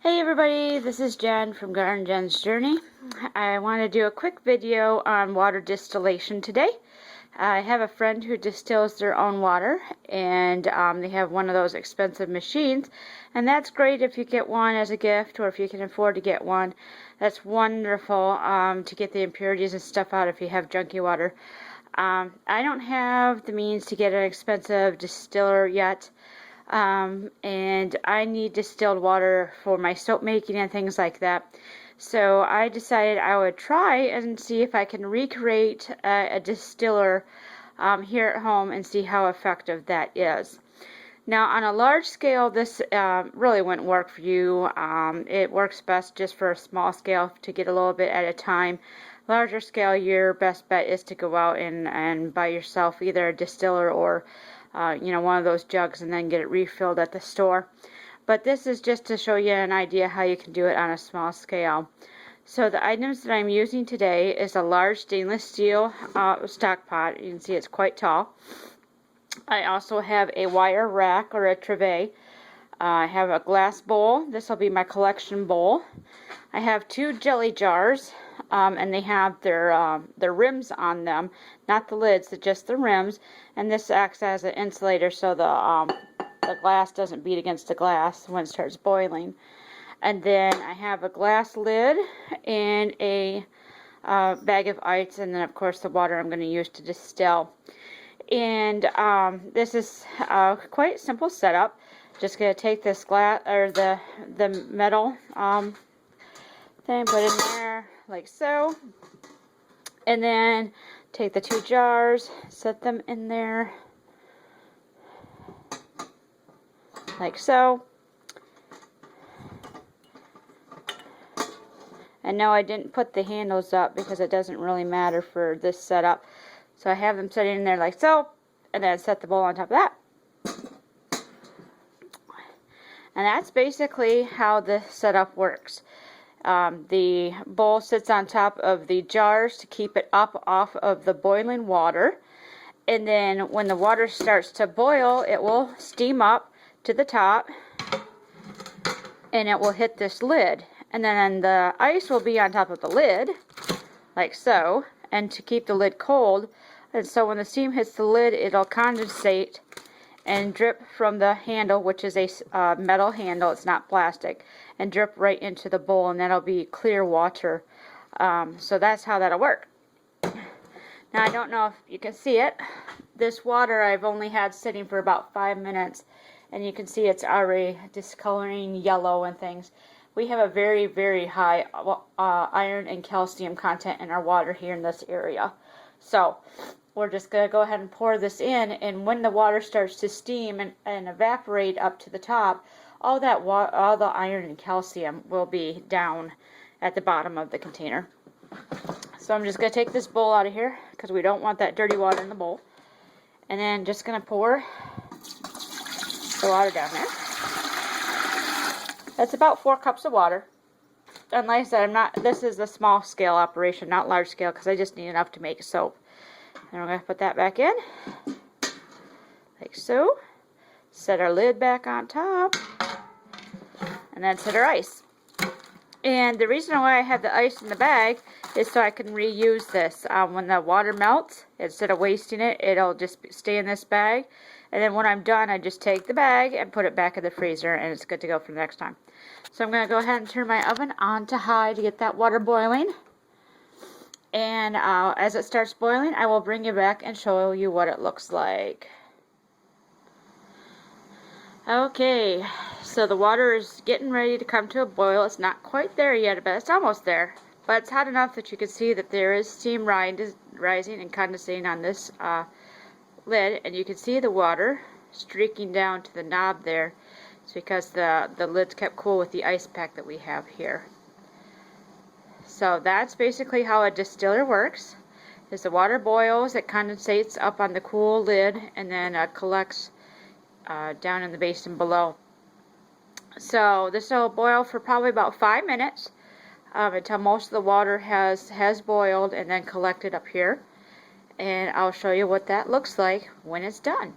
Hey everybody, this is Jen from Garden Jen's Journey. I want to do a quick video on water distillation today. I have a friend who distills their own water, and they have one of those expensive machines, and that's great if you get one as a gift or if you can afford to get one. That's wonderful to get the impurities and stuff out if you have junky water. I don't have the means to get an expensive distiller yet. And I need distilled water for my soap making and things like that. So I decided I would try and see if I can recreate a distiller here at home and see how effective that is. Now on a large scale, this really wouldn't work for you. It works best just for a small scale to get a little bit at a time. Larger scale, your best bet is to go out and buy yourself either a distiller or one of those jugs and then get it refilled at the store. But this is just to show you an idea how you can do it on a small scale. So the items that I'm using today is a large stainless steel stock pot. You can see it's quite tall. I also have a wire rack or a trivet. I have a glass bowl. This will be my collection bowl. I have two jelly jars, and they have their rims on them, not the lids, just the rims. And this acts as an insulator so the glass doesn't beat against the glass when it starts boiling. And then I have a glass lid and a bag of ice, and then of course the water I'm going to use to distill. And this is quite a simple setup. Just going to take this glass or the metal thing, put it in there like so, and then take the two jars, set them in there like so. And no, I didn't put the handles up because it doesn't really matter for this setup. So I have them sitting in there like so, and then set the bowl on top of that. And that's basically how the setup works. The bowl sits on top of the jars to keep it up off of the boiling water. And then when the water starts to boil, it will steam up to the top and it will hit this lid. And then the ice will be on top of the lid, like so, and to keep the lid cold. And so when the steam hits the lid, it'll condensate and drip from the handle, which is a metal handle, it's not plastic, and drip right into the bowl, and that'll be clear water. So that's how that'll work. Now I don't know if you can see it. This water I've only had sitting for about 5 minutes, and you can see it's already discoloring yellow and things. We have a very, very high iron and calcium content in our water here in this area. So we're just going to go ahead and pour this in, and when the water starts to steam and evaporate up to the top, all the iron and calcium will be down at the bottom of the container. So I'm just going to take this bowl out of here because we don't want that dirty water in the bowl. And then just going to pour the water down there. That's about 4 cups of water. And like I said, this is a small scale operation, not large scale, because I just need enough to make soap. And we're going to put that back in, like so. Set our lid back on top, and then set our ice. And the reason why I have the ice in the bag is so I can reuse this. When the water melts, instead of wasting it, it'll just stay in this bag. And then when I'm done, I just take the bag and put it back in the freezer, and it's good to go for the next time. So I'm going to go ahead and turn my oven on to high to get that water boiling. And as it starts boiling, I will bring you back and show you what it looks like. Okay, so the water is getting ready to come to a boil. It's not quite there yet, but it's almost there. But it's hot enough that you can see that there is steam rising and condensating on this lid. And you can see the water streaking down to the knob there. It's because the lid's kept cool with the ice pack that we have here. So that's basically how a distiller works. As the water boils, it condensates up on the cool lid and then collects down in the basin below. So this will boil for probably about 5 minutes until most of the water has boiled and then collected up here. And I'll show you what that looks like when it's done.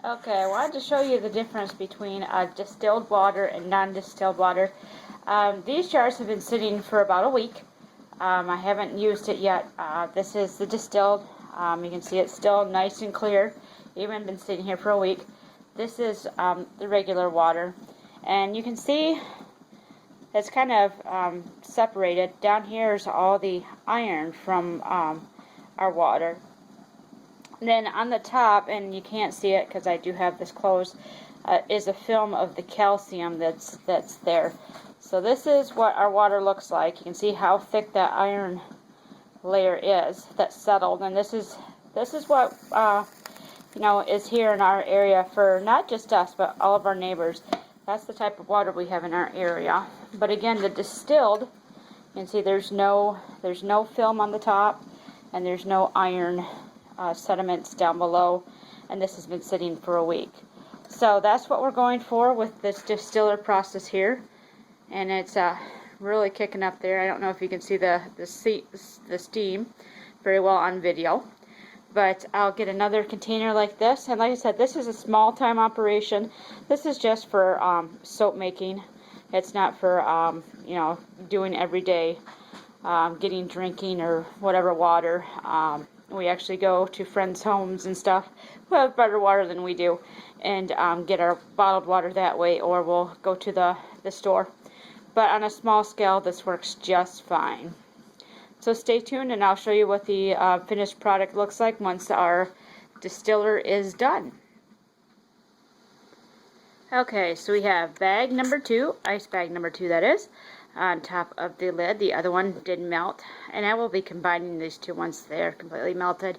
Okay, I wanted to show you the difference between distilled water and non-distilled water. These jars have been sitting for about a week. I haven't used it yet. This is the distilled. You can see it's still nice and clear, even been sitting here for a week. This is the regular water, and you can see it's kind of separated. Down here is all the iron from our water. And then on the top, and you can't see it because I do have this closed, is a film of the calcium that's there. So this is what our water looks like. You can see how thick that iron layer is that's settled, and this is what you know, is here in our area for not just us but all of our neighbors. That's the type of water we have in our area. But again, the distilled, you can see there's no film on the top, and there's no iron sediments down below, and this has been sitting for a week. So that's what we're going for with this distiller process here, and it's really kicking up there. I don't know if you can see the steam very well on video, but I'll get another container like this. And like I said, this is a small time operation. This is just for soap making. It's not for you know, doing every day getting drinking or whatever water. We actually go to friends' homes and stuff who have better water than we do, and get our bottled water that way, or we'll go to the store. But on a small scale, this works just fine. So stay tuned, and I'll show you what the finished product looks like once our distiller is done. Okay, so we have bag number 2, ice bag number 2 that is, on top of the lid. The other one did melt, and I will be combining these two once they're completely melted.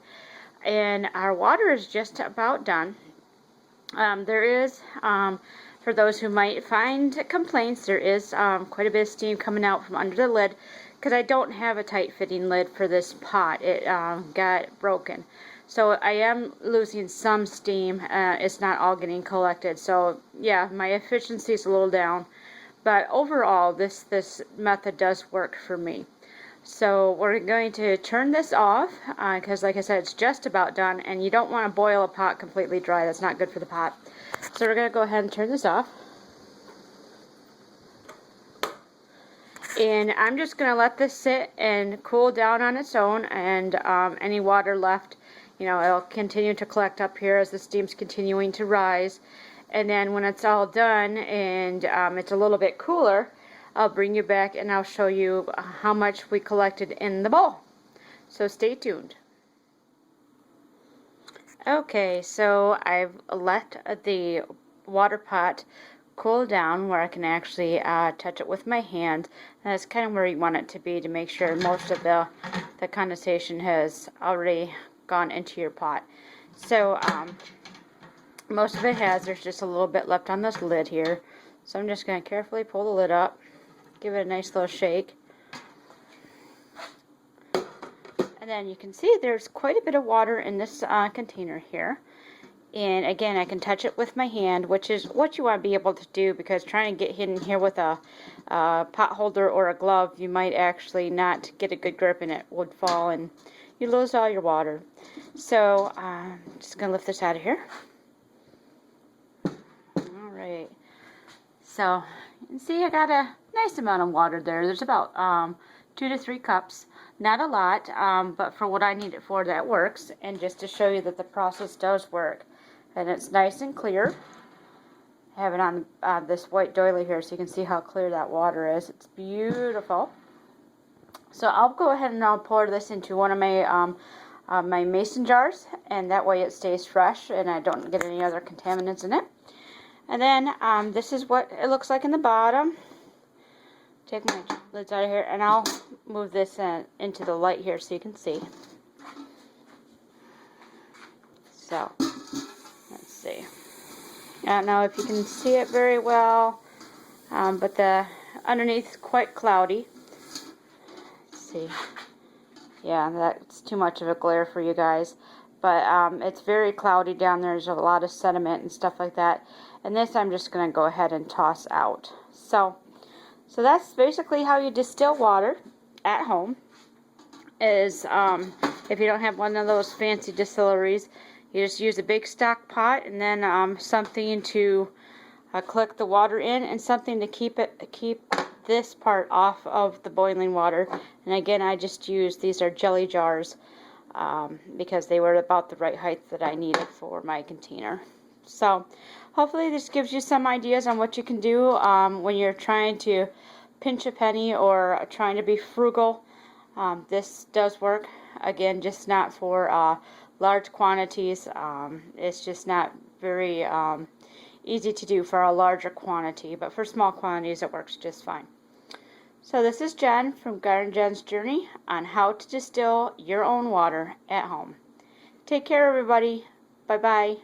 And our water is just about done. There is, for those who might find complaints, there is quite a bit of steam coming out from under the lid, because I don't have a tight fitting lid for this pot. It got broken. So I am losing some steam. It's not all getting collected. So yeah, my efficiency is a little down. But overall, this method does work for me. So we're going to turn this off, because like I said, it's just about done, and you don't want to boil a pot completely dry. That's not good for the pot. So we're going to go ahead and turn this off. And I'm just going to let this sit and cool down on its own, and any water left, you know, it'll continue to collect up here as the steam's continuing to rise. And then when it's all done and it's a little bit cooler, I'll bring you back and I'll show you how much we collected in the bowl. So stay tuned. Okay, so I've let the water pot cool down where I can actually touch it with my hand. And that's kind of where you want it to be, to make sure most of the condensation has already gone into your pot. So most of it has. There's just a little bit left on this lid here. So I'm just going to carefully pull the lid up, give it a nice little shake. And then you can see there's quite a bit of water in this container here. And again, I can touch it with my hand, which is what you want to be able to do, because trying to get hidden here with a pot holder or a glove, you might actually not get a good grip and it would fall and you lose all your water. So I'm just going to lift this out of here. Alright, so you can see I got a nice amount of water there. There's about 2 to 3 cups. Not a lot, but for what I need it for, that works. And just to show you that the process does work. And it's nice and clear. I have it on this white doily here so you can see how clear that water is. It's beautiful. So I'll go ahead and I'll pour this into one of my my mason jars, and that way it stays fresh and I don't get any other contaminants in it. And then this is what it looks like in the bottom. Take my lids out of here, and I'll move this into the light here so you can see. So, let's see. I don't know if you can see it very well, but the underneath is quite cloudy. Let's see. Yeah, that's too much of a glare for you guys. But it's very cloudy down there. There's a lot of sediment and stuff like that. And this I'm just going to go ahead and toss out. So that's basically how you distill water at home. Is if you don't have one of those fancy distilleries, You just use a big stock pot, and then something to collect the water in, and something to keep this part off of the boiling water. And again, I just use, these are jelly jars, because they were about the right height that I needed for my container. So hopefully this gives you some ideas on what you can do when you're trying to pinch a penny or trying to be frugal. This does work. Again, just not for large quantities. It's just not very easy to do for a larger quantity, but for small quantities it works just fine. So this is Jen from Garden Jen's Journey on how to distill your own water at home. Take care, everybody. Bye-bye.